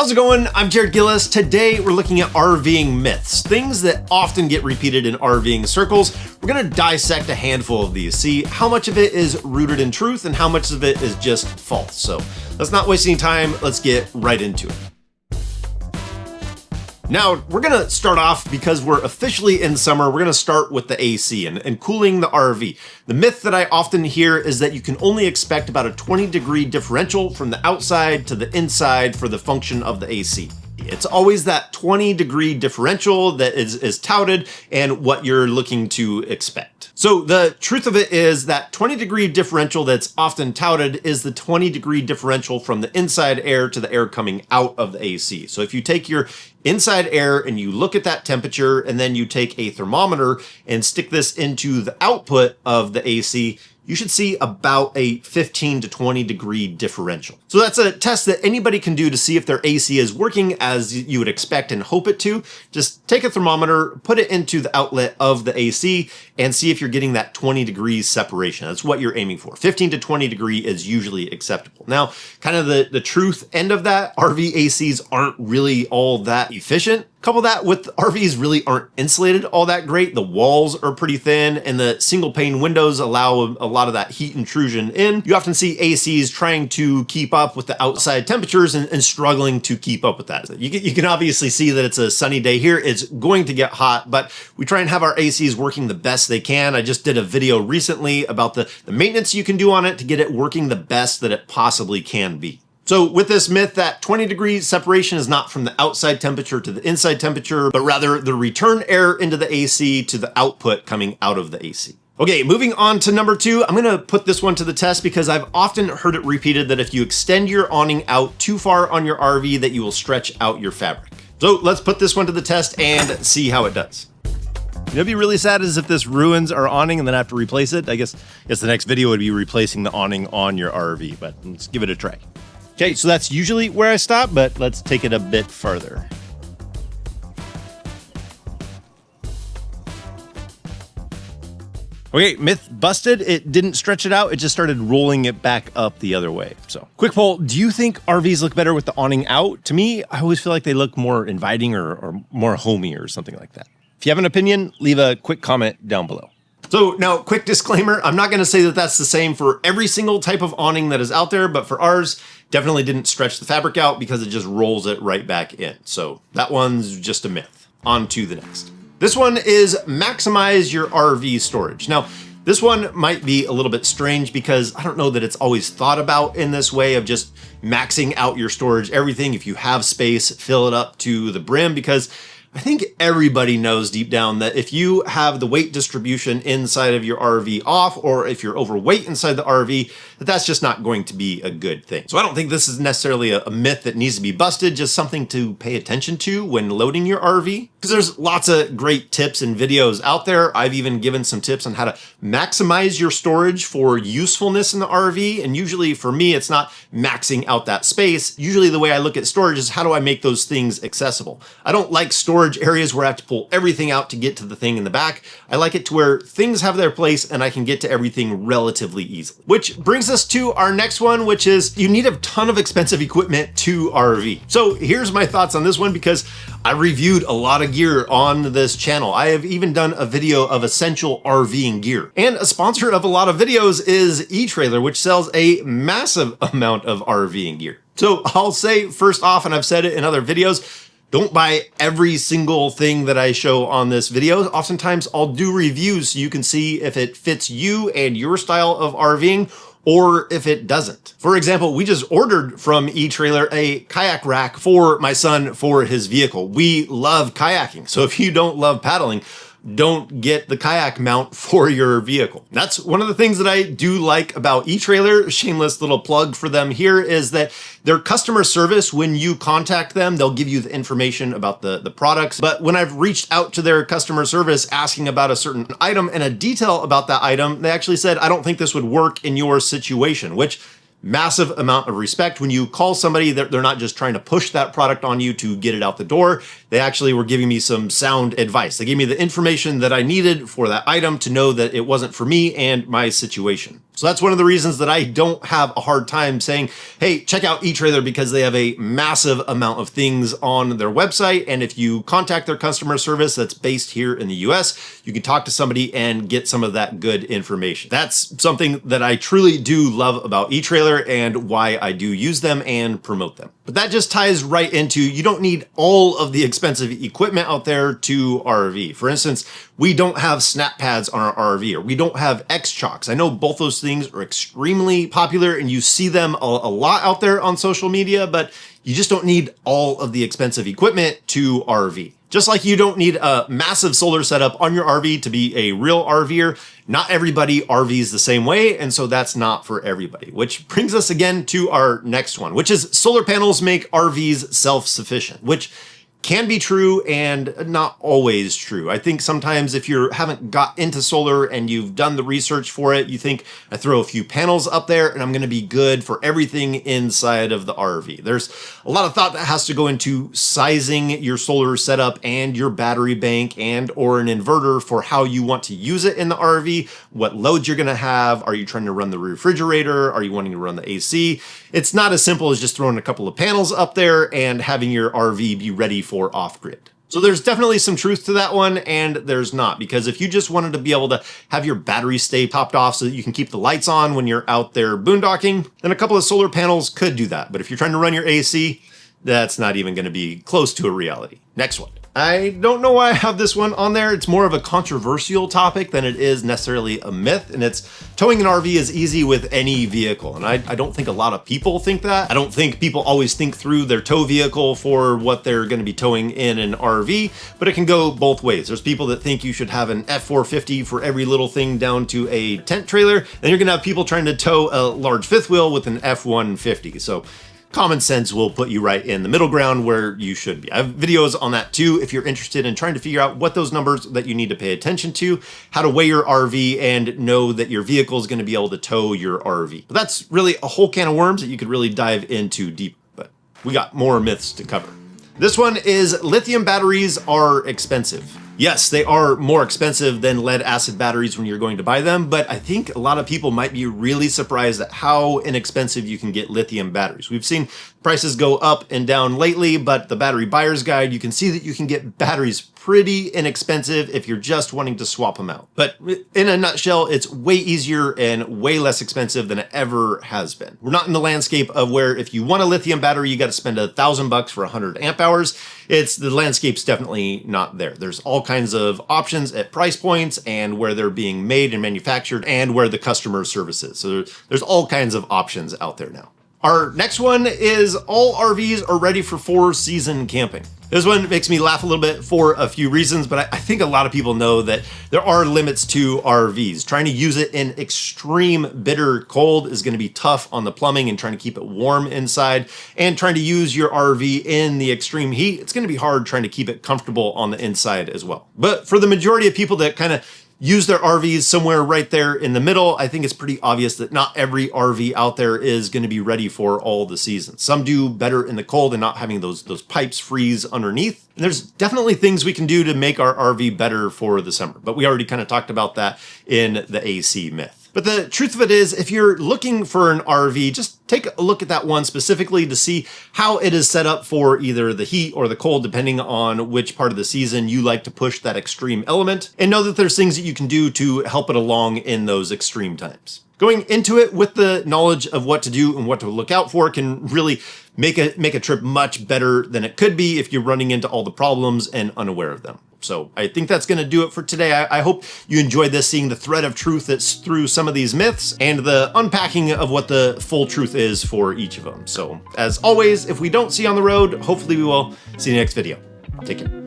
How's it going? I'm Jared Gillis. Today we're looking at RVing myths, things that often get repeated in RVing circles. We're gonna dissect a handful of these, see how much of it is rooted in truth and how much of it is just false. So let's not waste any time, let's get right into it. Now, we're gonna start off because we're officially in summer. We're gonna start with the AC and cooling the RV. The myth that I often hear is that you can only expect about a 20-degree differential from the outside to the inside for the function of the AC. It's always that 20-degree differential that is touted and what you're looking to expect. So the truth of it is that 20-degree differential that's often touted is the 20-degree differential from the inside air to the air coming out of the AC. So if you take your inside air and you look at that temperature and then you take a thermometer and stick this into the output of the AC, you should see about a 15 to 20 degree differential. So that's a test that anybody can do to see if their AC is working as you would expect and hope it to. Just take a thermometer, put it into the outlet of the AC and see if you're getting that 20 degrees separation. That's what you're aiming for. 15 to 20 degree is usually acceptable. Now, kind of the truth end of that, RV ACs aren't really all that efficient. Couple that with RVs really aren't insulated all that great. The walls are pretty thin and the single pane windows allow a lot of that heat intrusion in. You often see ACs trying to keep up with the outside temperatures and struggling to keep up with that. You can obviously see that it's a sunny day here. It's going to get hot, but we try and have our ACs working the best they can. I just did a video recently about the maintenance you can do on it to get it working the best that it possibly can be. So with this myth that 20 degrees separation is not from the outside temperature to the inside temperature, but rather the return air into the AC to the output coming out of the AC. Okay, moving on to number two, I'm gonna put this one to the test because I've often heard it repeated that if you extend your awning out too far on your RV that you will stretch out your fabric. So let's put this one to the test and see how it does. It'd be really sad is if this ruins our awning and then I have to replace it. I guess the next video would be replacing the awning on your RV, but let's give it a try. Okay, so that's usually where I stop, but let's take it a bit further. Okay, myth busted. It didn't stretch it out. It just started rolling it back up the other way. So quick poll, do you think RVs look better with the awning out? To me, I always feel like they look more inviting or more homey or something like that. If you have an opinion, leave a quick comment down below. So now, quick disclaimer, I'm not gonna say that that's the same for every single type of awning that is out there, but for ours, definitely didn't stretch the fabric out because it just rolls it right back in. So that one's just a myth. On to the next. This one is maximize your RV storage. Now, this one might be a little bit strange because I don't know that it's always thought about in this way of just maxing out your storage, everything. If you have space, fill it up to the brim, because I think everybody knows deep down that if you have the weight distribution inside of your RV off, or if you're overweight inside the RV, that's just not going to be a good thing. So I don't think this is necessarily a myth that needs to be busted, just something to pay attention to when loading your RV. Because there's lots of great tips and videos out there. I've even given some tips on how to maximize your storage for usefulness in the RV. And usually for me, it's not maxing out that space. Usually the way I look at storage is how do I make those things accessible? I don't like storage areas where I have to pull everything out to get to the thing in the back. I like it to where things have their place and I can get to everything relatively easily. Which brings us to our next one, which is you need a ton of expensive equipment to RV. So here's my thoughts on this one because I reviewed a lot of gear on this channel. I have even done a video of essential RVing gear. And a sponsor of a lot of videos is eTrailer, which sells a massive amount of RVing gear. So I'll say first off, and I've said it in other videos, don't buy every single thing that I show on this video. Oftentimes I'll do reviews so you can see if it fits you and your style of RVing or if it doesn't. For example, we just ordered from eTrailer a kayak rack for my son for his vehicle. We love kayaking, so if you don't love paddling, don't get the kayak mount for your vehicle. That's one of the things that I do like about eTrailer. Shameless little plug for them here is that their customer service, when you contact them, they'll give you the information about the products. But when I've reached out to their customer service asking about a certain item and a detail about that item, they actually said, I don't think this would work in your situation, which massive amount of respect. When you call somebody, they're not just trying to push that product on you to get it out the door. They actually were giving me some sound advice. They gave me the information that I needed for that item to know that it wasn't for me and my situation. So that's one of the reasons that I don't have a hard time saying, hey, check out eTrailer, because they have a massive amount of things on their website. And if you contact their customer service that's based here in the US, you can talk to somebody and get some of that good information. That's something that I truly do love about eTrailer and why I do use them and promote them. But that just ties right into, you don't need all of the expensive equipment out there to RV. For instance, we don't have snap pads on our RV, or we don't have X-Chocks. I know both those things are extremely popular and you see them a lot out there on social media, but you just don't need all of the expensive equipment to RV. Just like you don't need a massive solar setup on your RV to be a real RVer, not everybody RVs the same way, and so that's not for everybody. Which brings us again to our next one, which is solar panels make RVs self-sufficient, which can be true and not always true. I think sometimes if you haven't got into solar and you've done the research for it, you think, I throw a few panels up there and I'm gonna be good for everything inside of the RV. There's a lot of thought that has to go into sizing your solar setup and your battery bank and or an inverter for how you want to use it in the RV, what loads you're gonna have. Are you trying to run the refrigerator? Are you wanting to run the AC? It's not as simple as just throwing a couple of panels up there and having your RV be ready for off-grid. So there's definitely some truth to that one, and there's not, because if you just wanted to be able to have your battery stay topped off so that you can keep the lights on when you're out there boondocking, then a couple of solar panels could do that. But if you're trying to run your AC, that's not even going to be close to a reality. Next one. I don't know why I have this one on there. It's more of a controversial topic than it is necessarily a myth, and it's towing an RV is easy with any vehicle. And I don't think a lot of people think that. I don't think people always think through their tow vehicle for what they're going to be towing in an RV, but it can go both ways. There's people that think you should have an F450 for every little thing down to a tent trailer. Then you're going to have people trying to tow a large fifth wheel with an F150. So common sense will put you right in the middle ground where you should be. I have videos on that too if you're interested in trying to figure out what those numbers that you need to pay attention to, how to weigh your RV and know that your vehicle is going to be able to tow your RV. But that's really a whole can of worms that you could really dive into deep, but we got more myths to cover. This one is lithium batteries are expensive. Yes, they are more expensive than lead acid batteries when you're going to buy them, but I think a lot of people might be really surprised at how inexpensive you can get lithium batteries. We've seen prices go up and down lately, but the battery buyer's guide, you can see that you can get batteries pretty inexpensive if you're just wanting to swap them out. But in a nutshell, it's way easier and way less expensive than it ever has been. We're not in the landscape of where if you want a lithium battery, you got to spend $1,000 for 100 amp hours. The landscape's definitely not there. There's all kinds of options at price points and where they're being made and manufactured and where the customer service is. So there's all kinds of options out there now. Our next one is all RVs are ready for 4-season camping. This one makes me laugh a little bit for a few reasons, but I think a lot of people know that there are limits to RVs. Trying to use it in extreme bitter cold is going to be tough on the plumbing and trying to keep it warm inside, and trying to use your RV in the extreme heat, it's going to be hard trying to keep it comfortable on the inside as well. But for the majority of people that kind of use their RVs somewhere right there in the middle, I think it's pretty obvious that not every RV out there is going to be ready for all the seasons. Some do better in the cold and not having those pipes freeze underneath. And there's definitely things we can do to make our RV better for the summer, but we already kind of talked about that in the AC myth. But the truth of it is, if you're looking for an RV, just take a look at that one specifically to see how it is set up for either the heat or the cold, depending on which part of the season you like to push that extreme element, and know that there's things that you can do to help it along in those extreme times. Going into it with the knowledge of what to do and what to look out for can really make a trip much better than it could be if you're running into all the problems and unaware of them. So I think that's going to do it for today. I hope you enjoyed this, seeing the thread of truth that's through some of these myths and the unpacking of what the full truth is for each of them. So as always, if we don't see you on the road, hopefully we will see you in the next video. Take care.